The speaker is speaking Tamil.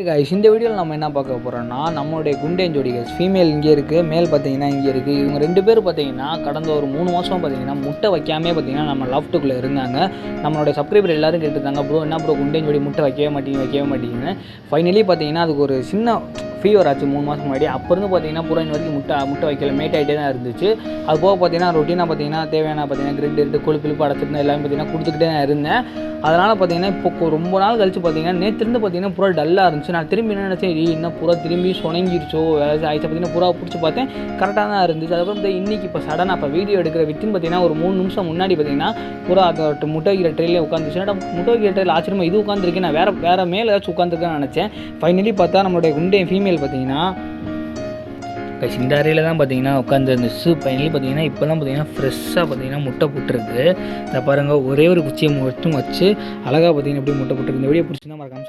கைஸ், இந்த வீடியோவில் நம்ம என்ன பார்க்க போகிறோம்னா நம்மளுடைய குண்டேன் ஜோடி கைஸ். ஃபீமேல் இங்கே இருக்குது, மேல் பார்த்தீங்கன்னா இங்கே இருக்குது. இவங்க ரெண்டு பேரும் பார்த்தீங்கன்னா கடந்த ஒரு 3 மாதம் பார்த்தீங்கன்னா முட்டை வைக்காமே பார்த்தீங்கன்னா நம்ம லாஃப்ட்டுக்குள்ளே இருந்தாங்க. நம்மளுடைய சப்ஸ்கிரைபர் எல்லோரும் கேட்டுருக்காங்க, ப்ரோ என்ன ப்ரோ குண்டேன் ஜோடி முட்டை வைக்கவே மாட்டீங்கன்னு. ஃபைனலி பார்த்தீங்கன்னா அதுக்கு ஒரு சின்ன ஃபீவர் ஆச்சு 3 மாதம் முன்னாடி. அப்போ இருந்து பார்த்தீங்கன்னா பூரா இன்ன வரைக்கும் முட்டை வைக்கல, மேட் ஆகிட்டே தான் இருந்துச்சு. அது போக பார்த்தீங்கன்னா ரொட்டீனாக பார்த்தீங்கன்னா தேவையான பார்த்தீங்கன்னா கிரிட் கொழுப்பு அடைச்சிருந்து எல்லாமே பார்த்தீங்கன்னா கொடுத்துக்கிட்டே தான் இருந்தேன். அதனால் பார்த்தீங்கன்னா இப்போ ரொம்ப நாள் கழிச்சு பார்த்தீங்கன்னா நேற்றுலேருந்து பார்த்தீங்கன்னா புறா டல்லாக இருந்துச்சு. நான் திரும்பி என்ன நினச்சேன், இன்னும் புறா திரும்பி சுணங்கிருச்சோ ஏதாச்சும் ஆயிடுச்சு. பார்த்தீங்கன்னா புறா பிடிச்சி பார்த்தேன், கரெக்டாக தான் இருந்துச்சு. அதுக்கப்புறம் இன்றைக்கி இப்போ சடனாக இப்போ வீடியோ எடுக்கிற வித்தின் பார்த்தீங்கன்னா ஒரு 3 நிமிஷம் முன்னாடி பார்த்தீங்கன்னா புறா அதை முட்டை வைக்கிற ட்ரெயிலே உட்காந்துச்சு. முட்டை வைக்கிற ட்ரெயில் ஆச்சரியமாக இது உட்காந்துருக்கேன், நான் வேறு மேலே ஏதாச்சும் உட்காந்துருக்கேன்னு நினச்சேன். ஃபைனலி பார்த்தா நம்மளுடைய குண்டேன் ஃபீமேல் பார்த்தீங்கன்னா இந்த அறையில் தான் பார்த்தீங்கன்னா உட்காந்துருந்துச்சு. ஃபைனலி பார்த்தீங்கன்னா இப்போ தான் பார்த்தீங்கன்னா ஃப்ரெஷ்ஷாக பார்த்தீங்கன்னா முட்டை போட்டுருக்கு. இந்த பாருங்கள், ஒரே ஒரு குச்சியை மட்டும் வச்சு அழகாக பார்த்தீங்கன்னா எப்படி முட்டை போட்டுருக்கு. இந்த வீடியோ பிடிச்சிருந்தா மறக்காம